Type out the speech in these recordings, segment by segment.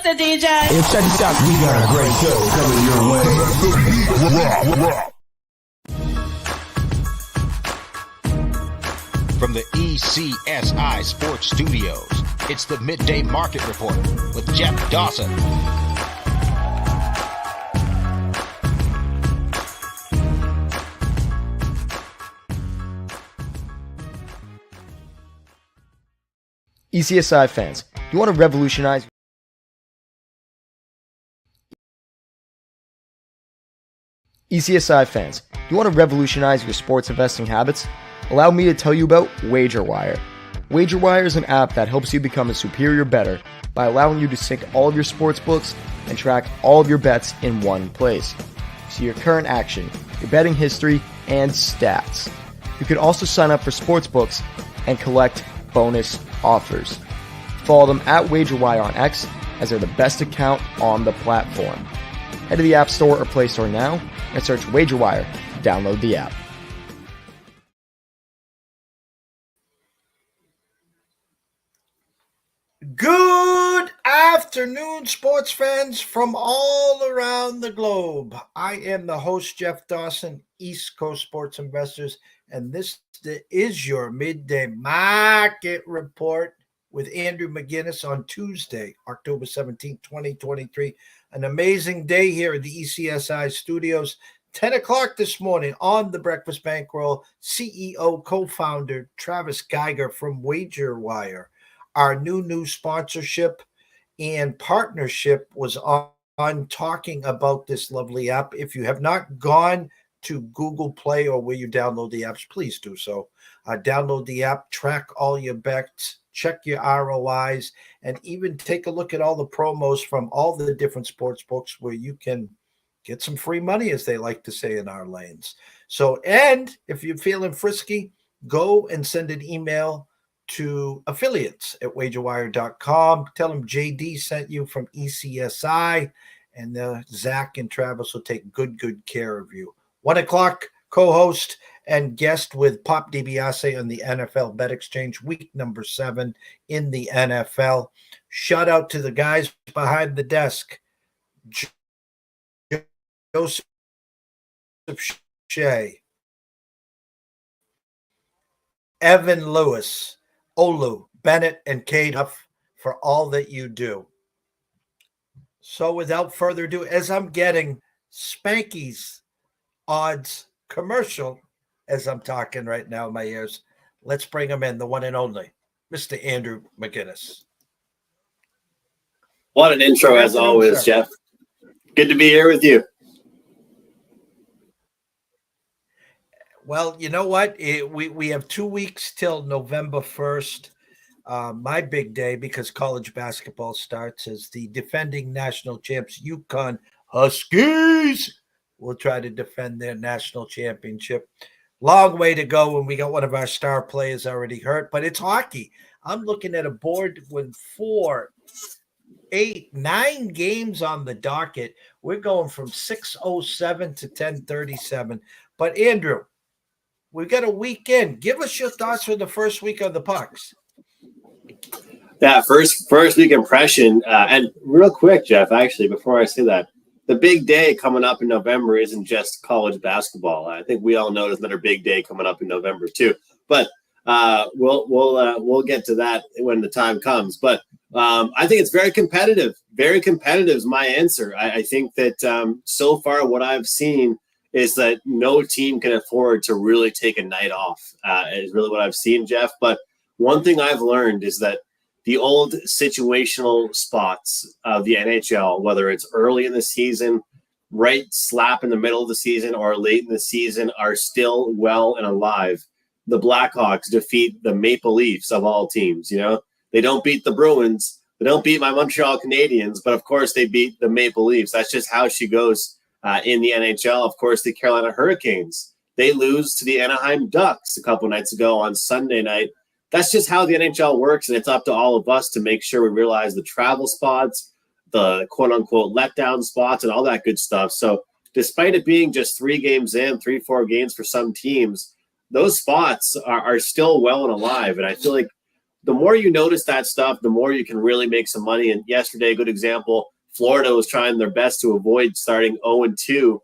Mr. DJ. Hey, check this out. We got a great show coming your way. From the ECSI Sports Studios, it's the Midday Market Report with Jeff Dawson. ECSI fans, do you want to revolutionize? ECSI fans, do you want to revolutionize your sports investing habits? Allow me to tell you about WagerWire. WagerWire is an app that helps you become a superior bettor by allowing you to sync all of your sports books and track all of your bets in one place. See your current action, your betting history, and stats. You can also sign up for sports books and collect bonus offers. Follow them at WagerWire on X, as they're the best account on the platform. Head to the App Store or Play Store now and search WagerWire to download the app. Good afternoon, sports fans from all around the globe. I am the host, Jeff Dawson, East Coast Sports Investors, and this is your Midday Market Report with Andrew McInnis on Tuesday, October 17th, 2023. An amazing day here at the ECSI studios. 10 o'clock this morning on the Breakfast Bankroll, CEO, co-founder Travis Geiger from WagerWire. Our new sponsorship and partnership was on talking about this lovely app. If you have not gone to Google Play or where you download the apps, please do so. Download the app, track all your bets, check your ROIs, and even take a look at all the promos from all the different sports books where you can get some free money, as they like to say in our lanes. So, and if you're feeling frisky, go and send an email to affiliates at wagerwire.com. Tell them JD sent you from ECSI, and Zach and Travis will take good care of you. 1 o'clock, co-host and guest with Pop DiBiase on the NFL Bet Exchange, week number 7 in the NFL. Shout out to the guys behind the desk. Joseph Shea, Evan Lewis, Olu, Bennett, and Kate Huff for all that you do. So without further ado, as I'm getting Spanky's odds commercial, as I'm talking right now in my ears, let's bring him in, the one and only, Mr. Andrew McInnis. What an intro, as always, sir. Jeff. Good to be here with you. Well, you know what? We have 2 weeks till November 1st. My big day, because college basketball starts, as the defending national champs UConn Huskies will try to defend their national championship. Long way to go, and we got one of our star players already hurt, but it's hockey. I'm looking at a board with 4, 8, 9 games on the docket. We're going from 6:07 to 10:37. But Andrew, we've got a weekend. Give us your thoughts for the first week of the pucks. Yeah, first week impression. And real quick, Jeff, actually, before I say that, the big day coming up in November isn't just college basketball. I think we all know there's another big day coming up in November too. But we'll get to that when the time comes. But I think it's very competitive. Very competitive is my answer. I think that so far what I've seen is that no team can afford to really take a night off, is really what I've seen, Jeff. But one thing I've learned is that the old situational spots of the NHL, whether it's early in the season, right slap in the middle of the season, or late in the season, are still well and alive. The Blackhawks defeat the Maple Leafs of all teams. You know, they don't beat the Bruins. They don't beat my Montreal Canadiens, but of course they beat the Maple Leafs. That's just how she goes. In the NHL, of course, the Carolina Hurricanes, they lose to the Anaheim Ducks a couple nights ago on Sunday night. That's just how the NHL works, and it's up to all of us to make sure we realize the travel spots, the quote-unquote letdown spots, and all that good stuff. So despite it being just 3 games in, 3-4 games for some teams, those spots are still well and alive. And I feel like the more you notice that stuff, the more you can really make some money. And yesterday, a good example, Florida was trying their best to avoid starting 0-2.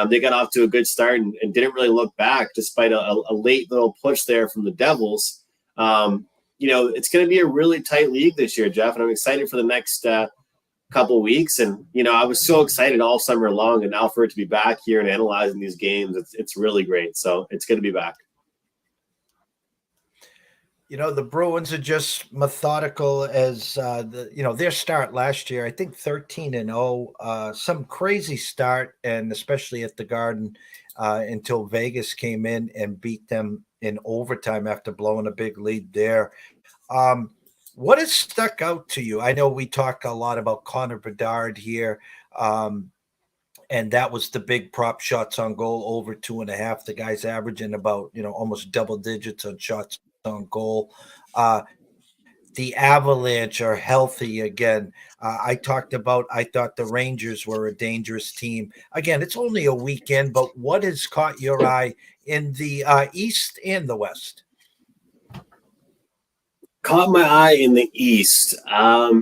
They got off to a good start and didn't really look back despite a late little push there from the Devils. It's going to be a really tight league this year, Jeff, and I'm excited for the next couple weeks. And, I was so excited all summer long, and now for it to be back here and analyzing these games, it's really great. So it's good to be back. The Bruins are just methodical as their start last year. I think 13-0, some crazy start, and especially at the Garden until Vegas came in and beat them in overtime after blowing a big lead there. What has stuck out to you? I know we talk a lot about Connor Bedard here, and that was the big prop shots on goal over 2.5. The guy's averaging about almost double digits on shots on goal. The Avalanche are healthy again. I thought the Rangers were a dangerous team. Again, it's only a weekend, but what has caught your eye in the East and the West? Caught my eye in the East. Let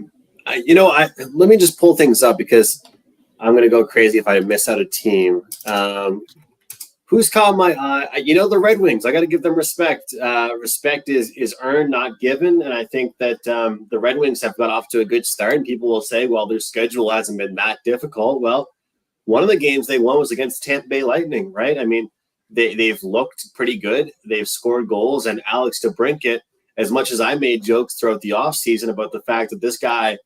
me just pull things up because I'm going to go crazy if I miss out a team. Who's caught my eye? The Red Wings. I got to give them respect. Respect is earned, not given. And I think that the Red Wings have got off to a good start. And people will say, well, their schedule hasn't been that difficult. Well, one of the games they won was against Tampa Bay Lightning, right? I mean, they've looked pretty good. They've scored goals. And Alex DeBrincat, as much as I made jokes throughout the offseason about the fact that this guy,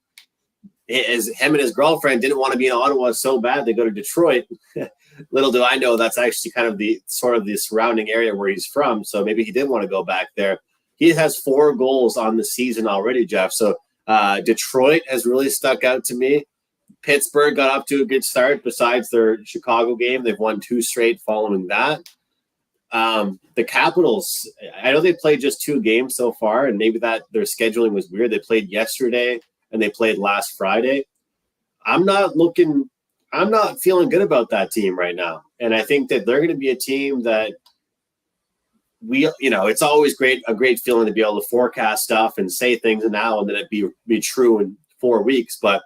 him and his girlfriend didn't want to be in Ottawa so bad they go to Detroit. Little do I know that's actually kind of the surrounding area where he's from. So maybe he did want to go back there. He has 4 goals on the season already, Jeff. So Detroit has really stuck out to me. Pittsburgh got off to a good start. Besides their Chicago game, they've won 2 straight following that. The Capitals, I know they played just 2 games so far, and maybe that their scheduling was weird. They played yesterday and they played last Friday. I'm not feeling good about that team right now. And I think that they're going to be a team that it's always a great feeling to be able to forecast stuff and say things now and then it be true in 4 weeks. But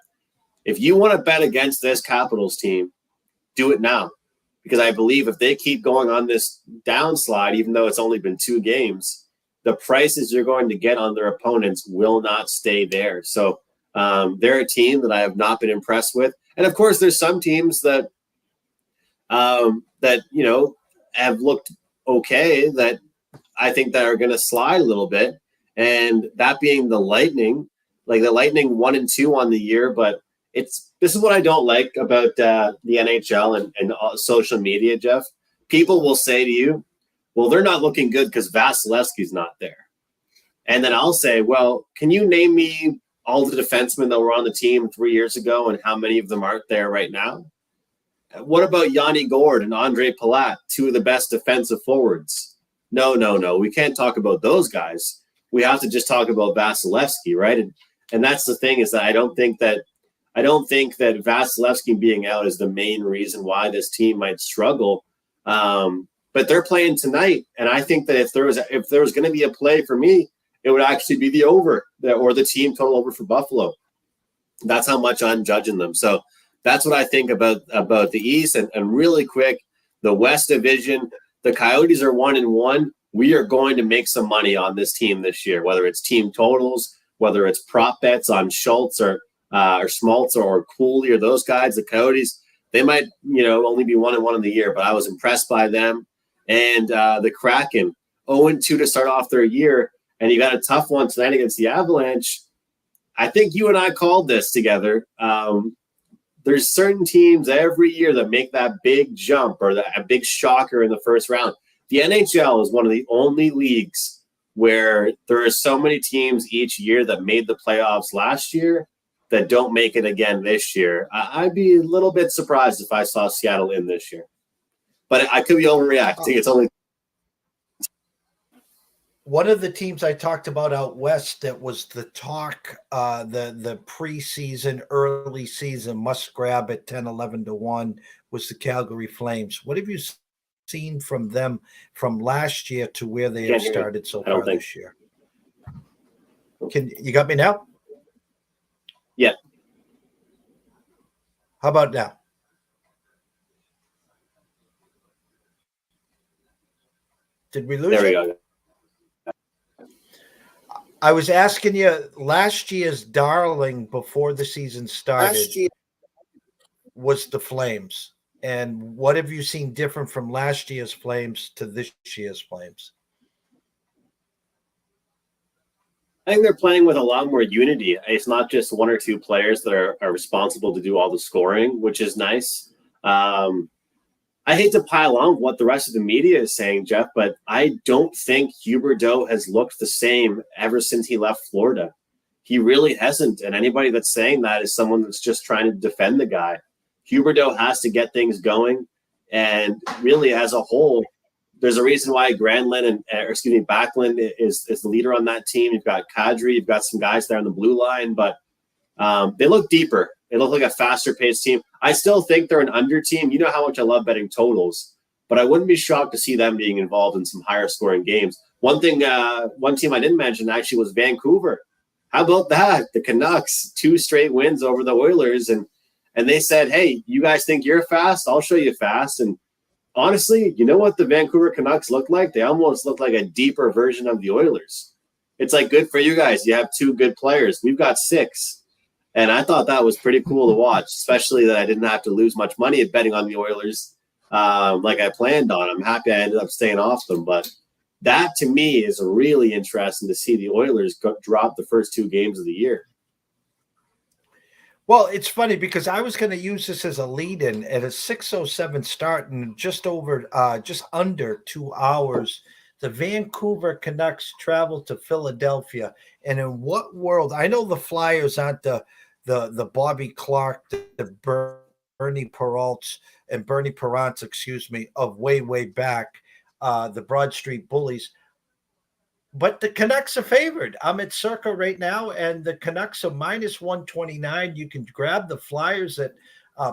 if you want to bet against this Capitals team, do it now. Because I believe if they keep going on this downslide, even though it's only been 2 games, the prices you're going to get on their opponents will not stay there. So they're a team that I have not been impressed with. And of course, there's some teams that have looked okay that I think that are going to slide a little bit. And that being the Lightning, like the Lightning 1-2 on the year. But this is what I don't like about the NHL and social media, Jeff. People will say to you, well, they're not looking good because Vasilevsky's not there. And then I'll say, well, can you name me all the defensemen that were on the team 3 years ago and how many of them aren't there right now? What about Yanni Gourde and Andre Palat, 2 of the best defensive forwards? No. We can't talk about those guys. We have to just talk about Vasilevsky, right? And that's the thing is that I don't think that Vasilevsky being out is the main reason why this team might struggle. But they're playing tonight, and I think that if there was going to be a play for me, it would actually be the over or the team total over for Buffalo. That's how much I'm judging them. So that's what I think about the East. And really quick, the West Division, the Coyotes are 1-1. We are going to make some money on this team this year, whether it's team totals, whether it's prop bets on Schultz or Schmaltz or Cooley or those guys. The Coyotes, they might only be 1-1 in the year, but I was impressed by them. And the Kraken, 0-2 to start off their year. And you got a tough one tonight against the Avalanche. I think you and I called this together. There's certain teams every year that make that big jump or that big shocker in the first round. The NHL is one of the only leagues where there are so many teams each year that made the playoffs last year that don't make it again this year. I'd be a little bit surprised if I saw Seattle in this year. But I could be overreacting. It's only one of the teams I talked about out west that was the talk, the preseason, early season must grab at 10-11-1 was the Calgary Flames. What have you seen from them from last year to where they have started so far this year? You got me now? Yeah. How about now? Did we lose There we you? go. I was asking you last year's darling before the season started was the Flames. And what have you seen different from last year's Flames to this year's Flames? I think they're playing with a lot more unity. It's not just one or two players that are responsible to do all the scoring, which is nice. I hate to pile on what the rest of the media is saying, Jeff, but I don't think Huberdeau has looked the same ever since he left Florida. He really hasn't. And anybody that's saying that is someone that's just trying to defend the guy. Huberdeau has to get things going. And really, as a whole, there's a reason why Backlund is the leader on that team. You've got Kadri, you've got some guys there on the blue line, but they look deeper. They look like a faster-paced team. I still think they're an under team. You know how much I love betting totals, but I wouldn't be shocked to see them being involved in some higher-scoring games. One team I didn't mention actually was Vancouver. How about that? The Canucks, 2 straight wins over the Oilers, and they said, hey, you guys think you're fast? I'll show you fast. And honestly, you know what the Vancouver Canucks look like? They almost look like a deeper version of the Oilers. It's like, good for you guys. You have 2 good players. We've got 6. And I thought that was pretty cool to watch, especially that I didn't have to lose much money at betting on the Oilers like I planned on. I'm happy I ended up staying off them. But that, to me, is really interesting to see the Oilers drop the first 2 games of the year. Well, it's funny because I was going to use this as a lead-in at a 6:07 start and just under 2 hours. The Vancouver Canucks travel to Philadelphia. And in what world? I know the Flyers aren't the Bobby Clark, the Bernie Peralt's and Bernie Perrance, of way back, the Broad Street Bullies. But the Canucks are favored. I'm at Circa right now, and the Canucks are minus 129. You can grab the Flyers at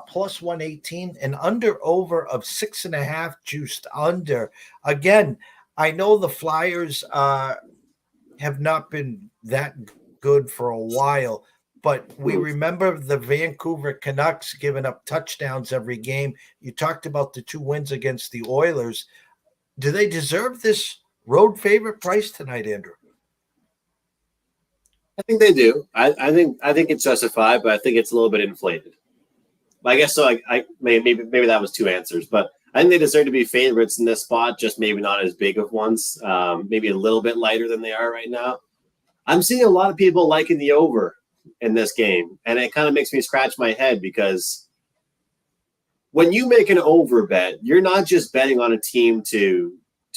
plus 118, and over of 6.5 juiced under. Again, I know the Flyers have not been that good for a while, but we remember the Vancouver Canucks giving up touchdowns every game. You talked about the 2 wins against the Oilers. Do they deserve this road favorite price tonight, Andrew? I think they do. I think it's justified, but I think it's a little bit inflated. I guess so. Maybe that was 2 answers, but I think they deserve to be favorites in this spot, just maybe not as big of ones, maybe a little bit lighter than they are right now. I'm seeing a lot of people liking the over in this game, and it kind of makes me scratch my head because when you make an over bet, you're not just betting on a team to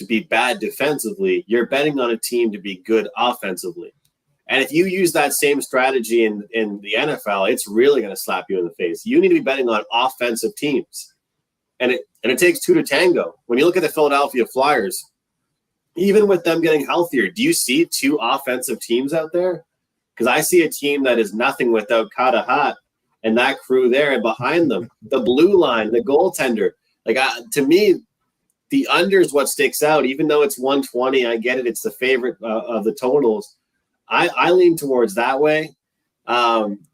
be bad defensively, you're betting on a team to be good offensively. And if you use that same strategy in the NFL, it's really going to slap you in the face. You need to be betting on offensive teams. And it takes 2 to tango. When you look at the Philadelphia Flyers, even with them getting healthier, do you see 2 offensive teams out there? Because I see a team that is nothing without Katahat and that crew there, and behind them, the blue line, the goaltender. To me, the under is what sticks out. Even though it's 120, I get it. It's the favorite of the totals. I lean towards that way,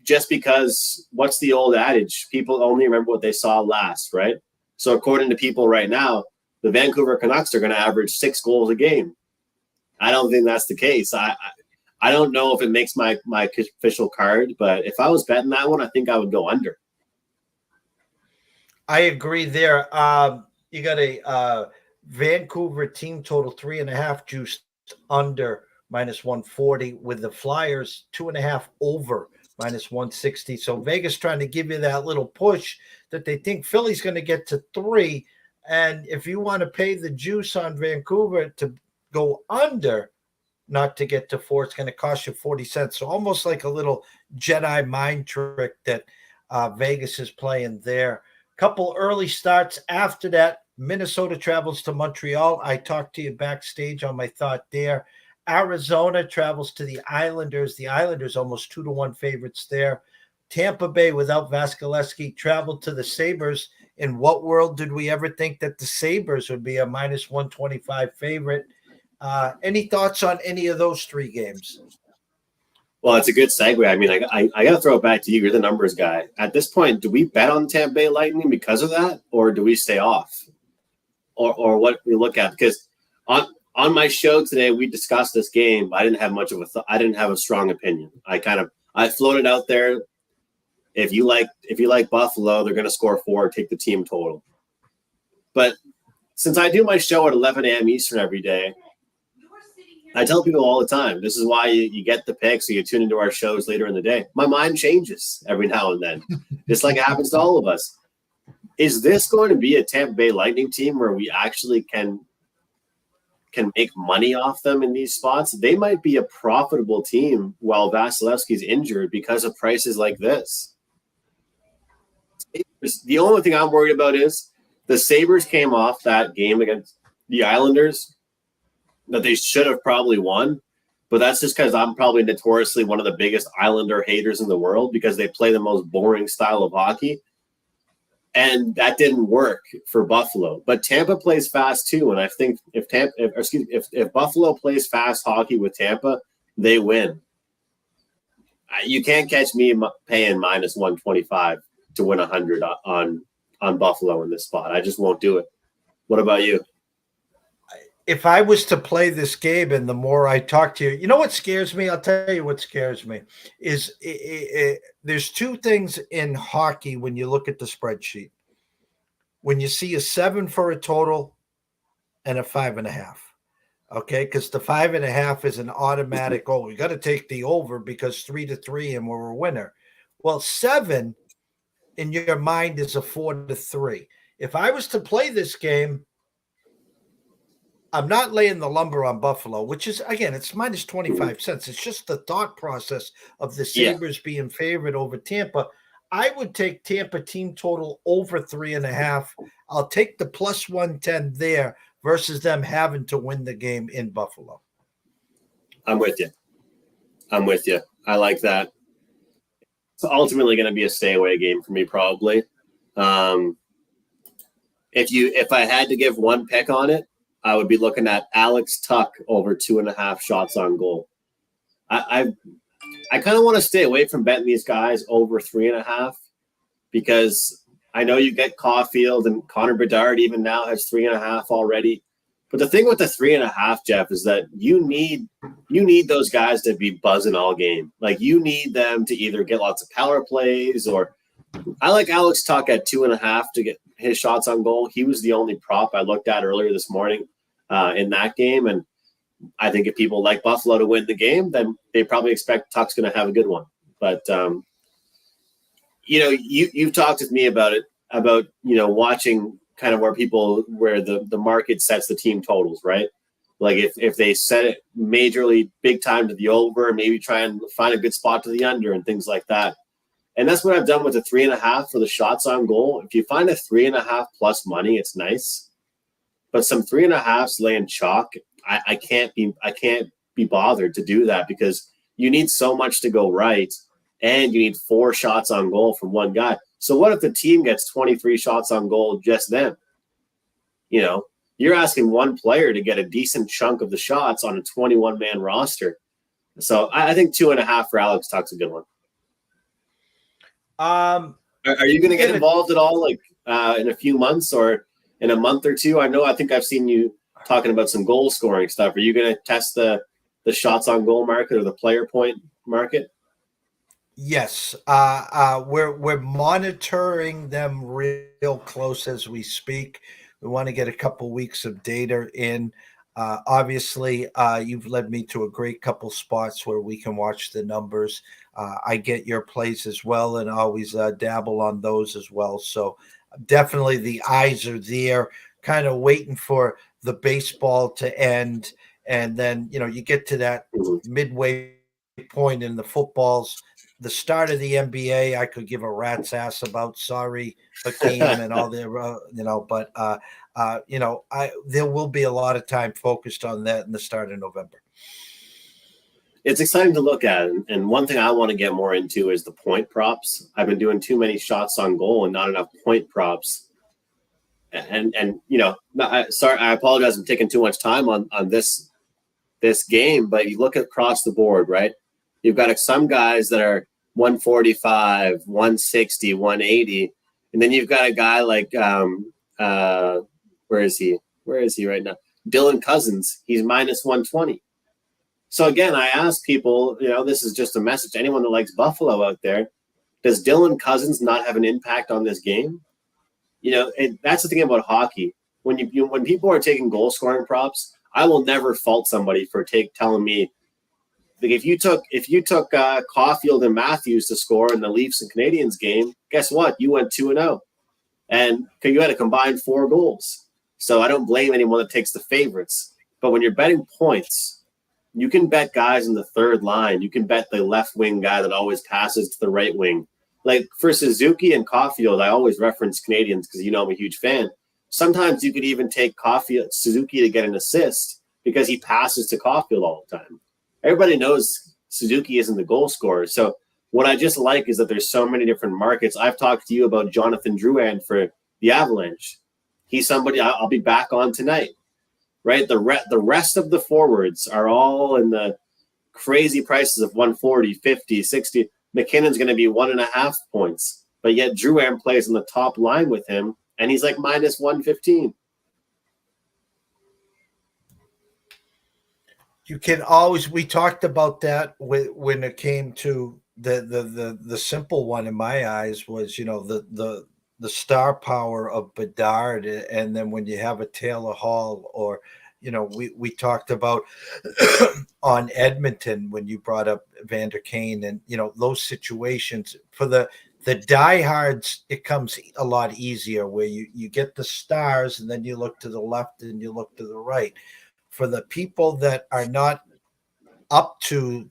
just because what's the old adage? People only remember what they saw last, right? So according to people right now, the Vancouver Canucks are going to average 6 goals a game. I don't think that's the case. I don't know if it makes my official card, but if I was betting that one, I think I would go under. I agree there. You got a Vancouver team total 3.5 juiced under minus 140, with the Flyers 2.5 over minus 160. So Vegas trying to give you that little push that they think Philly's going to get to 3. And if you want to pay the juice on Vancouver to go under, not to get to 4, it's going to cost you 40 cents. So almost like a little Jedi mind trick that Vegas is playing there. Couple early starts after that. Minnesota travels to Montreal. I talked to you backstage on my thought there. Arizona travels to the Islanders. The Islanders almost 2-1 favorites there. Tampa Bay without Vasilevsky traveled to the Sabres. In what world did we ever think that the Sabres would be a minus 125 favorite? Any thoughts on any of those 3 games? Well, it's a good segue. I mean, I got to throw it back to you. You're the numbers guy. At this point, do we bet on Tampa Bay Lightning because of that, or do we stay off? Or what we look at? Because on my show today, we discussed this game. I didn't have much of I didn't have a strong opinion. I floated out there. If you like Buffalo, they're going to score 4. Take the team total. But since I do my show at 11 a.m. Eastern every day, I tell people all the time, this is why you get the picks, so you tune into our shows later in the day. My mind changes every now and then, just like it happens to all of us. Is this going to be a Tampa Bay Lightning team where we actually can make money off them in these spots? They might be a profitable team while Vasilevsky's injured because of prices like this. The only thing I'm worried about is the Sabres came off that game against the Islanders that they should have probably won, but that's just because I'm probably notoriously one of the biggest Islander haters in the world because they play the most boring style of hockey. And that didn't work for Buffalo. But Tampa plays fast too, and I think if Buffalo plays fast hockey with Tampa, they win. You can't catch me paying minus 125 to win 100 on Buffalo in this spot. I just won't do it. What about you? If I was to play this game, and the more I talk to you, you know what scares me? I'll tell you what scares me is there's two things in hockey when you look at the spreadsheet. When you see a 7 for a total and a 5.5, okay? Because the 5.5 is an automatic, we got to take the over because 3-3 and we're a winner. Well, 7 in your mind is a 4-3. If I was to play this game, I'm not laying the lumber on Buffalo, which is, again, it's minus 25 cents. It's just the thought process of the Sabres being favored over Tampa. I would take Tampa team total over 3.5. I'll take the plus 110 there versus them having to win the game in Buffalo. I'm with you. I like that. It's ultimately going to be a stay away game for me, probably. If I had to give one pick on it, I would be looking at Alex Tuck over 2.5 shots on goal. I kind of want to stay away from betting these guys over 3.5 because I know you get Caulfield and Connor Bedard even now has 3.5 already. But the thing with the 3.5, Jeff, is that you need those guys to be buzzing all game. Like you need them to either get lots of power plays or I like Alex Tuck at 2.5 to get his shots on goal. He was the only prop I looked at earlier this morning in that game. And I think if people like Buffalo to win the game, then they probably expect Tuck's going to have a good one. But, you've talked with me about watching kind of where the market sets the team totals, right? Like if they set it majorly big time to the over, maybe try and find a good spot to the under and things like that. And that's what I've done with the 3.5 for the shots on goal. If you find a 3.5 plus money, it's nice. But some 3.5s laying chalk, I can't be bothered to do that because you need so much to go right, and you need 4 shots on goal from one guy. So what if the team gets 23 shots on goal just then? You're asking one player to get a decent chunk of the shots on a 21-man roster. So I think 2.5 for Alex Tuck's a good one. Are you going to get involved at all, like in a few months or in a month or two? I think I've seen you talking about some goal scoring stuff. Are you going to test the shots on goal market or the player point market? Yes, we're monitoring them real close as we speak. We want to get a couple weeks of data in. Obviously, you've led me to a great couple spots where we can watch the numbers. I get your plays as well and always dabble on those as well. So definitely the eyes are there, kind of waiting for the baseball to end. And then, you get to that midway point in the footballs. The start of the NBA, I could give a rat's ass about. Sorry, Hakeem and all their, but there will be a lot of time focused on that in the start of November. It's exciting to look at. And one thing I want to get more into is the point props. I've been doing too many shots on goal and not enough point props. And sorry, I apologize. I'm taking too much time on this game, but you look across the board, right? You've got some guys that are 145, 160, 180. And then you've got a guy like, where is he? Where is he right now? Dylan Cousins. He's minus 120. So again, I ask people, this is just a message to anyone that likes Buffalo out there. Does Dylan Cousins not have an impact on this game? That's the thing about hockey. When when people are taking goal scoring props, I will never fault somebody for telling me, like, if you took Caulfield and Matthews to score in the Leafs and Canadiens game, guess what? You went 2-0, and you had a combined 4 goals. So I don't blame anyone that takes the favorites. But when you're betting points, you can bet guys in the third line. You can bet the left wing guy that always passes to the right wing. Like for Suzuki and Caulfield, I always reference Canadiens because I'm a huge fan. Sometimes you could even take Suzuki to get an assist because he passes to Caulfield all the time. Everybody knows Suzuki isn't the goal scorer. So what I just like is that there's so many different markets. I've talked to you about Jonathan Drouin for the Avalanche. He's somebody I'll be back on tonight, right? The rest of the forwards are all in the crazy prices of 140, 50, 60. McKinnon's going to be 1.5 points, but yet Drouin plays on the top line with him, and he's like minus 115. You can always. We talked about that when it came to the simple one in my eyes was the star power of Bedard, and then when you have a Taylor Hall or we talked about on Edmonton when you brought up Vander Kane and those situations for the diehards, it comes a lot easier where you get the stars and then you look to the left and you look to the right. For the people that are not up to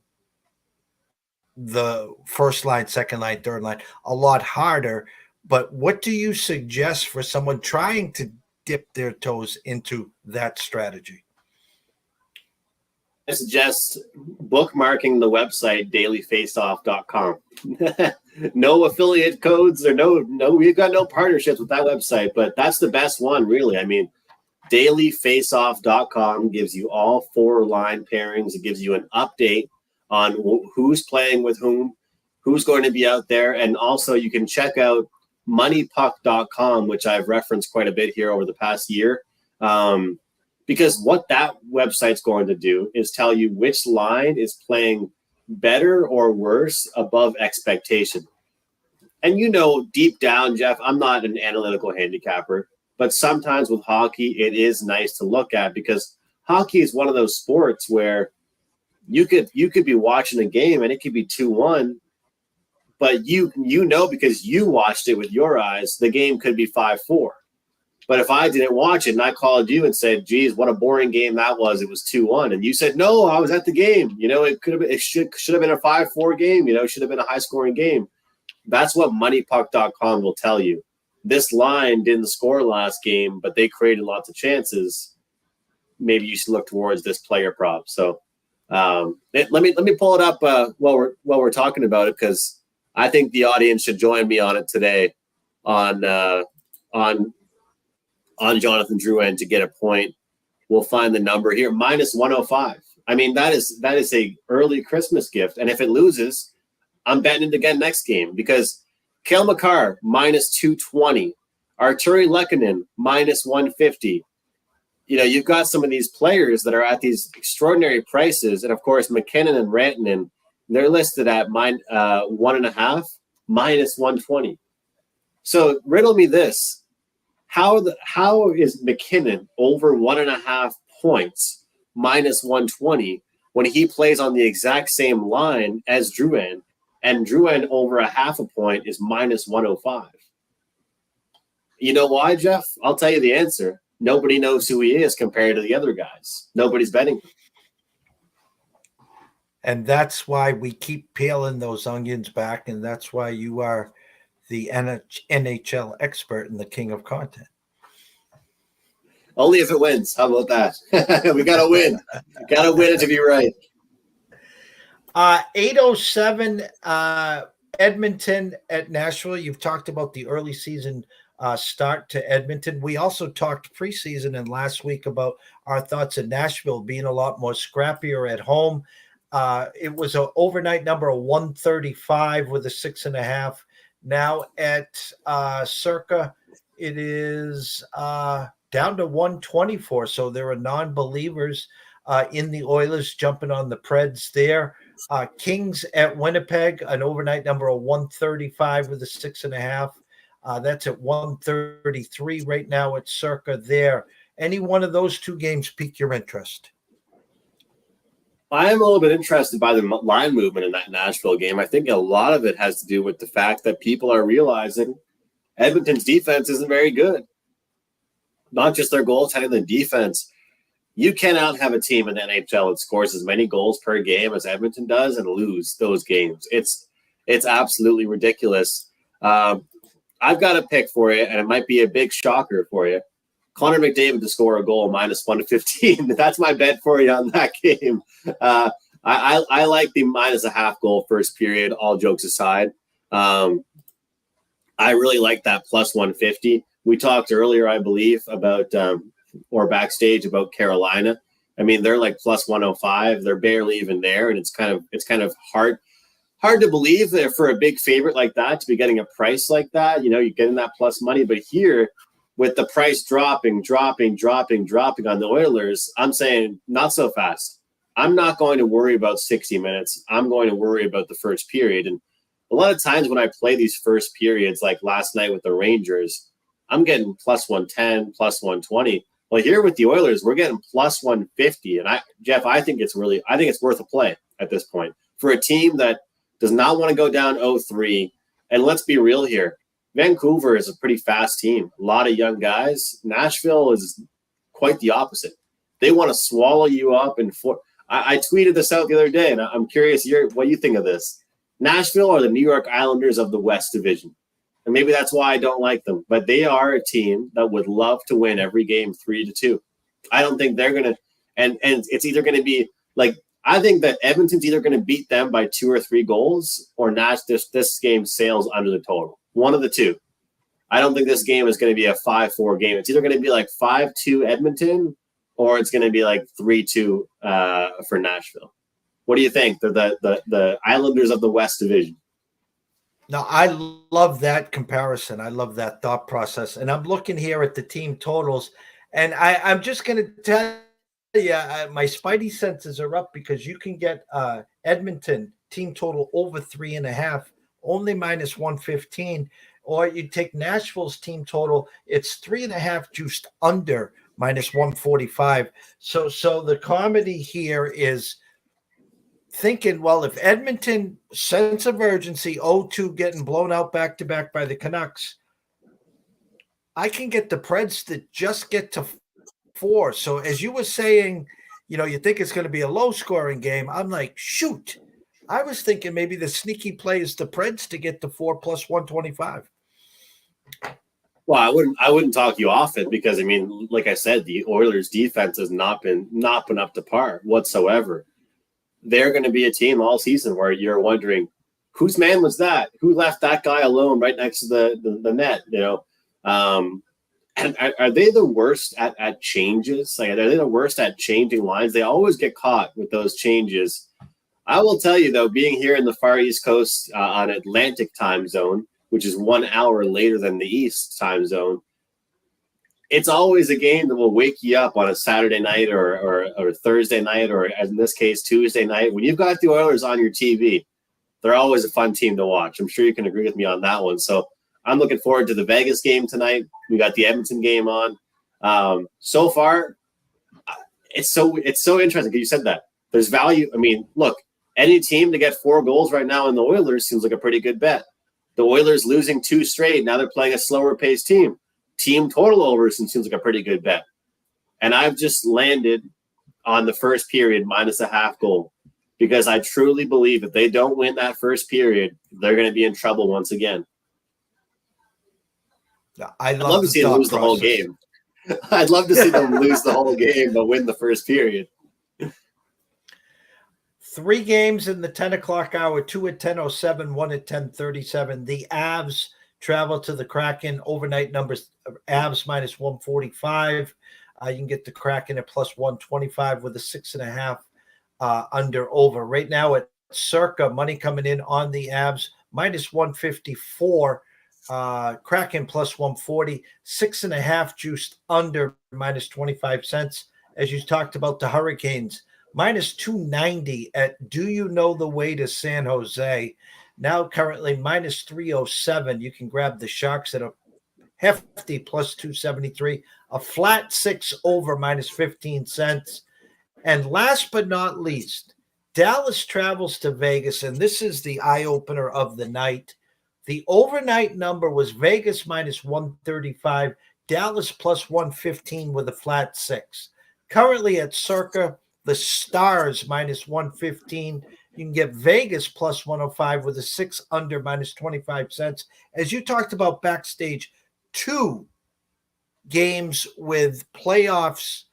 the first line, second line, third line, a lot harder. But what do you suggest for someone trying to dip their toes into that strategy? I suggest bookmarking the website dailyfaceoff.com. No affiliate codes or no, we've got no partnerships with that website, but that's the best one, really. I mean, dailyfaceoff.com gives you all 4 line pairings. It gives you an update on who's playing with whom, who's going to be out there. And also you can check out moneypuck.com, which I've referenced quite a bit here over the past year. Because what that website's going to do is tell you which line is playing better or worse above expectation. And deep down, Jeff, I'm not an analytical handicapper, but sometimes with hockey, it is nice to look at because hockey is one of those sports where you could be watching a game and it could be 2-1, but because you watched it with your eyes, the game could be 5-4. But if I didn't watch it and I called you and said, geez, what a boring game that was, it was 2-1. And you said, no, I was at the game. It should have been a 5-4 game. It should have been a high scoring game. That's what moneypuck.com will tell you. This line didn't score last game, but they created lots of chances. Maybe you should look towards this player prop. So let me pull it up while we're talking about it, because I think the audience should join me on it today on Jonathan Drouin to get a point. We'll find the number here, minus 105. I mean, that is a early Christmas gift. And if it loses, I'm betting it again next game because Cale Makar, minus 220. Arturi Lehkonen, minus 150. You've got some of these players that are at these extraordinary prices. And, of course, McKinnon and Rantanen, they're listed at 1.5, minus 120. So riddle me this. How is McKinnon over 1.5 points, minus 120, when he plays on the exact same line as Drouin, and Drouin over 0.5 point is minus 105? You know why, Jeff? I'll tell you the answer. Nobody knows who he is compared to the other guys. Nobody's betting him. And that's why we keep peeling those onions back, and that's why you are the NHL expert and the king of content. Only if it wins. How about that? We got to win. Got to win it to be right. 807 Edmonton at Nashville. You've talked about the early season start to Edmonton. We also talked preseason and last week about our thoughts in Nashville being a lot more scrappier at home. It was an overnight number of 135 with a 6.5. Now at Circa, it is down to 124. So there are non-believers in the Oilers jumping on the Preds there. Kings at Winnipeg, an overnight number of 135 with a 6.5. That's at 133 right now at Circa there. Any one of those two games pique your interest? I am a little bit interested by the line movement in that Nashville game. I think a lot of it has to do with the fact that people are realizing Edmonton's defense isn't very good. Not just their goaltending, the defense. You cannot have a team in the NHL that scores as many goals per game as Edmonton does and lose those games. It's absolutely ridiculous. I've got a pick for you, and it might be a big shocker for you. Connor McDavid to score a goal -115. That's my bet for you on that game. I like the -0.5 goal first period, all jokes aside. I really like that +150. We talked earlier, I believe, about or backstage about Carolina. I mean, they're like +105. They're barely even there, and it's kind of hard to believe that for a big favorite like that to be getting a price like that. You know, you're getting that plus money, but here with the price dropping on the Oilers, I'm saying not so fast. I'm not going to worry about 60 minutes. I'm going to worry about the first period. And a lot of times when I play these first periods, like last night with the Rangers, I'm getting +110, +120. Well, here with the Oilers, we're getting +150. And Jeff, I think it's worth a play at this point for a team that does not want to go down 0-3. And let's be real here. Vancouver is a pretty fast team. A lot of young guys. Nashville is quite the opposite. They want to swallow you up. I tweeted this out the other day, and I'm curious what you think of this. Nashville are the New York Islanders of the West Division. And maybe that's why I don't like them. But they are a team that would love to win every game 3-2. I don't think they're going to – and it's either going to be like – I think that Edmonton's either going to beat them by 2 or 3 goals or this game sails under the total. One of the two. I don't think this game is going to be a 5-4 game. It's either going to be like 5-2 Edmonton or it's going to be like 3-2 for Nashville. What do you think? The Islanders of the West Division. No, I love that comparison. I love that thought process. And I'm looking here at the team totals, and I'm just going to tell you, my spidey senses are up because you can get Edmonton team total over 3.5, only -115. Or you take Nashville's team total, it's 3.5 juiced under -145. So the comedy here is thinking, well, if Edmonton sense of urgency, 0-2 getting blown out back-to-back by the Canucks, I can get the Preds to just get to 4. So as you were saying, you think it's going to be a low-scoring game. I'm like, shoot. I was thinking maybe the sneaky play is the Preds to get to 4 plus 125. Well, I wouldn't talk you off it because, I mean, like I said, the Oilers' defense has not been up to par whatsoever. They're going to be a team all season where you're wondering, whose man was that? Who left that guy alone right next to the net? And are they the worst at changes? Like, are they the worst at changing lines? They always get caught with those changes. I will tell you, though, being here in the Far East Coast on Atlantic time zone, which is 1 hour later than the East time zone, it's always a game that will wake you up on a Saturday night or Thursday night, or as in this case, Tuesday night. When you've got the Oilers on your TV, they're always a fun team to watch. I'm sure you can agree with me on that one. So I'm looking forward to the Vegas game tonight. We got the Edmonton game on. So far, it's so interesting because you said that. There's value. I mean, look, any team to get 4 goals right now in the Oilers seems like a pretty good bet. The Oilers losing 2 straight. Now they're playing a slower-paced team. Team total over seems like a pretty good bet. And I've just landed on the first period -0.5 goal because I truly believe if they don't win that first period, they're going to be in trouble once again. I'd love to see them lose the whole game. I'd love to see them lose the whole game but win the first period. 3 games in the 10 o'clock hour, 2 at 10:07, 1 at 10:37. The Avs travel to the Kraken. Overnight numbers, Avs -145. You can get the Kraken at +125 with a 6.5 under over. Right now at circa money coming in on the Avs minus 154, Kraken plus 140, 6.5 juiced under minus 25 cents. As you talked about the Hurricanes, minus 290 at Do You Know the Way to San Jose? Now currently minus 307. You can grab the Sharks at a hefty plus 273, a flat 6 over minus 15 cents. And last but not least, Dallas travels to Vegas, and this is the eye-opener of the night. The overnight number was Vegas minus 135, Dallas plus 115 with a flat 6. Currently at circa, the Stars minus 115. You can get Vegas plus 105 with a 6 under minus 25 cents. As you talked about backstage, 2 games with playoffs,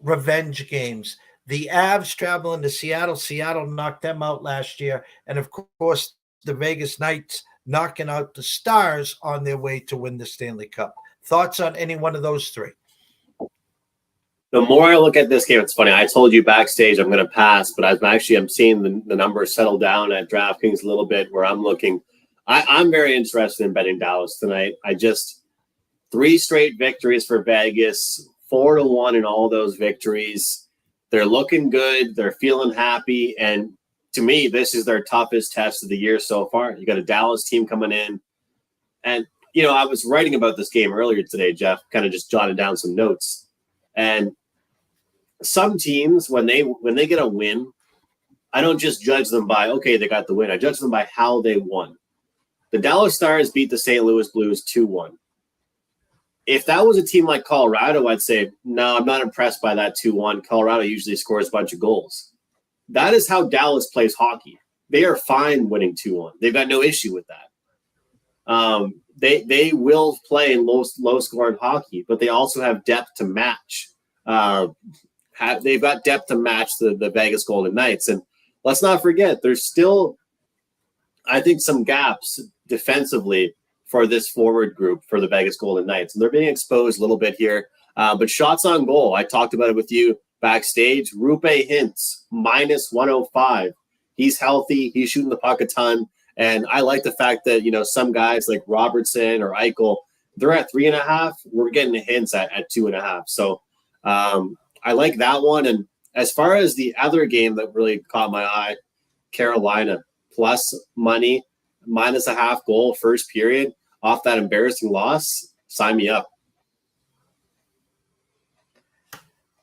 revenge games. The Avs traveling to Seattle. Seattle knocked them out last year. And of course, the Vegas Knights knocking out the Stars on their way to win the Stanley Cup. Thoughts on any one of those 3? The more I look at this game, it's funny. I told you backstage I'm going to pass, but I'm seeing the numbers settle down at DraftKings a little bit where I'm looking. I'm very interested in betting Dallas tonight. 3 straight victories for Vegas, 4-1 in all those victories. They're looking good. They're feeling happy. And to me, this is their toughest test of the year so far. You got a Dallas team coming in. And, I was writing about this game earlier today, Jeff, kind of just jotted down some notes. And some teams, when they get a win, I don't just judge them by, okay, they got the win. I judge them by how they won. The Dallas Stars beat the St. Louis Blues 2-1. If that was a team like Colorado, I'd say, no, I'm not impressed by that 2-1. Colorado usually scores a bunch of goals. That is how Dallas plays hockey. They are fine winning 2-1. They've got no issue with that. They will play low-scoring hockey, but they also have depth to match. They've got depth to match the Vegas Golden Knights. And let's not forget, there's still, I think, some gaps defensively for this forward group for the Vegas Golden Knights. And they're being exposed a little bit here. But shots on goal, I talked about it with you backstage. Rupe Hintz, minus 105. He's healthy. He's shooting the puck a ton. And I like the fact that, some guys like Robertson or Eichel, they're at 3.5. We're getting Hintz at 2.5. So I like that one. And as far as the other game that really caught my eye, Carolina plus money, minus a half goal first period off that embarrassing loss. Sign me up.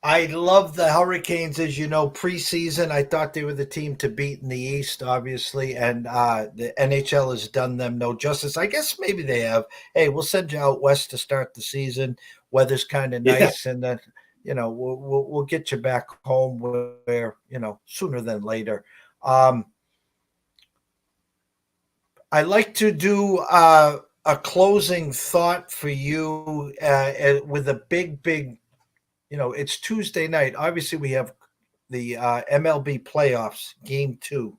I love the Hurricanes, as you know, preseason. I thought they were the team to beat in the East, obviously, and the NHL has done them no justice. I guess maybe they have. Hey, we'll send you out west to start the season. Weather's kind of nice, and then we'll get you back home where sooner than later. I like to do a closing thought for you with a big. It's Tuesday night. Obviously, we have the MLB playoffs, Game 2,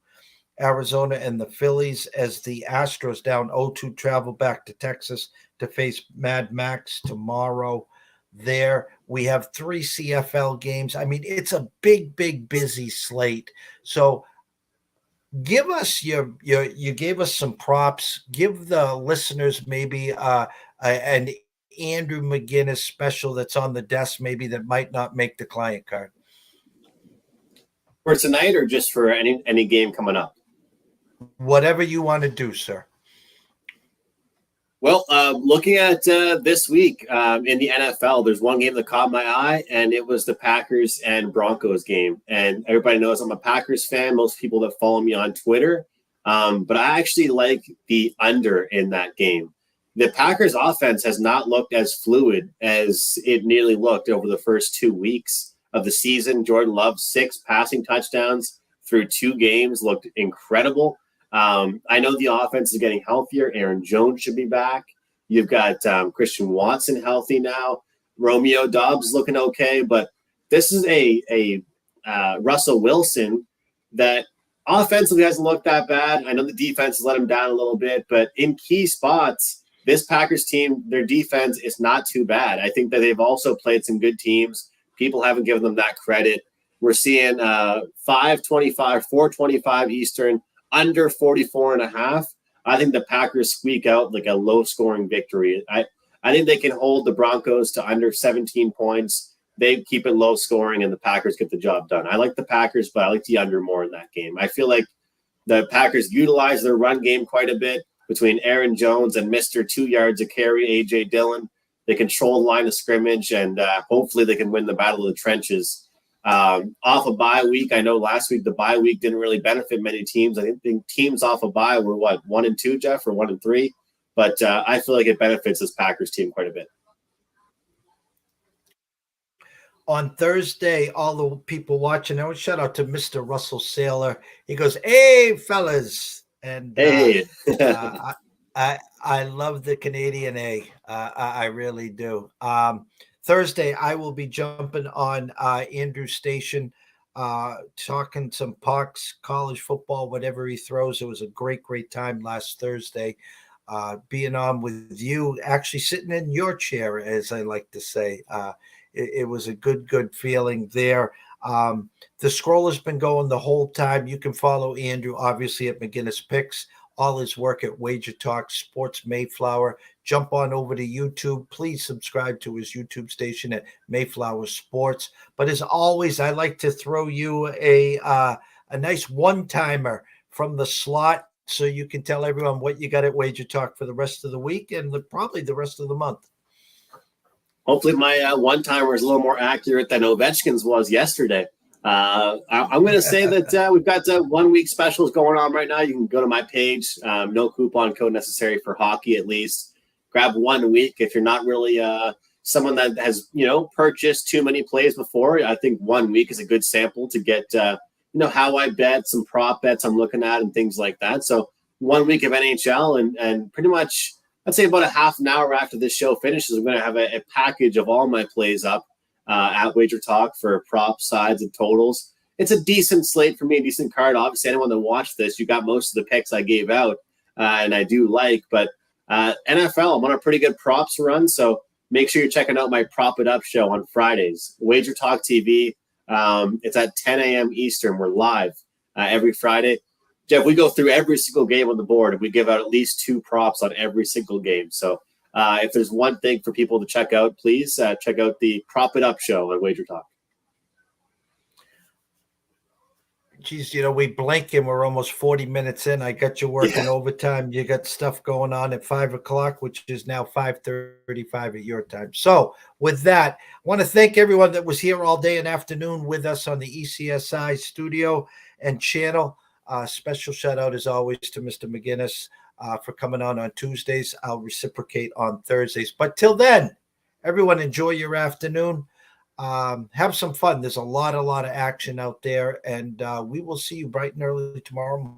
Arizona and the Phillies, as the Astros down 0-2 travel back to Texas to face Mad Max tomorrow. There, we have 3 CFL games. I mean, it's a big, busy slate. So give us you gave us some props. Give the listeners maybe an Andrew McInnis special that's on the desk, maybe that might not make the client card. For tonight or just for any game coming up? Whatever you want to do, sir. Well, looking at this week in the NFL, there's one game that caught my eye, and it was the Packers and Broncos game. And everybody knows I'm a Packers fan, most people that follow me on Twitter. But I actually like the under in that game. The Packers offense has not looked as fluid as it nearly looked over the first 2 weeks of the season. Jordan Love, 6 passing touchdowns through 2 games, looked incredible. I know the offense is getting healthier. Aaron Jones should be back. You've got Christian Watson healthy now. Romeo Doubs looking okay, but this is a Russell Wilson that offensively hasn't looked that bad. I know the defense has let him down a little bit, but in key spots, this Packers team, their defense is not too bad. I think that they've also played some good teams. People haven't given them that credit. We're seeing 5:25, 4:25 Eastern, under 44.5. I think the Packers squeak out like a low-scoring victory. I think they can hold the Broncos to under 17 points. They keep it low-scoring, and the Packers get the job done. I like the Packers, but I like the under more in that game. I feel like the Packers utilize their run game quite a bit between Aaron Jones and Mr. 2 yards a carry, A.J. Dillon. They control the line of scrimmage, and hopefully they can win the battle of the trenches. Off a bye week, I know last week the bye week didn't really benefit many teams. I think teams off a bye were, 1-2, Jeff, or 1-3? But I feel like it benefits this Packers team quite a bit. On Thursday, all the people watching, I would shout out to Mr. Russell Saylor. He goes, "Hey, fellas." And hey, I love the Canadian A. I really do. Thursday, I will be jumping on Andrew's station, talking some pucks, college football, whatever he throws. It was a great, great time last Thursday. Being on with you, actually sitting in your chair, as I like to say. It was a good feeling there. The scroll has been going the whole time. You can follow Andrew, obviously, at McInnis Picks, all his work at Wager Talk Sports Mayflower. Jump on over to YouTube. Please subscribe to his YouTube station at Mayflower Sports. But as always, I like to throw you a nice one-timer from the slot so you can tell everyone what you got at Wager Talk for the rest of the week and probably the rest of the month. Hopefully my one-timer is a little more accurate than Ovechkin's was yesterday. I'm going to say that we've got 1 week specials going on right now. You can go to my page. No coupon code necessary for hockey, at least. Grab 1 week. If you're not really someone that has, purchased too many plays before, I think 1 week is a good sample to get, how I bet, some prop bets I'm looking at and things like that. So 1 week of NHL and pretty much – I'd say about a half an hour after this show finishes, I'm going to have a package of all my plays up at Wager Talk for props, sides, and totals. It's a decent slate for me, a decent card. Obviously, anyone that watched this, you got most of the picks I gave out, and I do like. But NFL, I'm on a pretty good props run, so make sure you're checking out my Prop It Up show on Fridays. Wager Talk TV, it's at 10 a.m. Eastern. We're live every Friday. Jeff, we go through every single game on the board, and we give out at least 2 props on every single game. So if there's one thing for people to check out, please check out the Prop It Up show at Wager Talk. Geez, we blink and we're almost 40 minutes in. I got you working overtime. You got stuff going on at 5 o'clock, which is now 5:35 at your time. So with that, I want to thank everyone that was here all day and afternoon with us on the ECSI studio and channel. Special shout out, as always, to Mr. McInnis for coming on Tuesdays. I'll reciprocate on Thursdays. But till then, everyone enjoy your afternoon. Have some fun. There's a lot of action out there, and we will see you bright and early tomorrow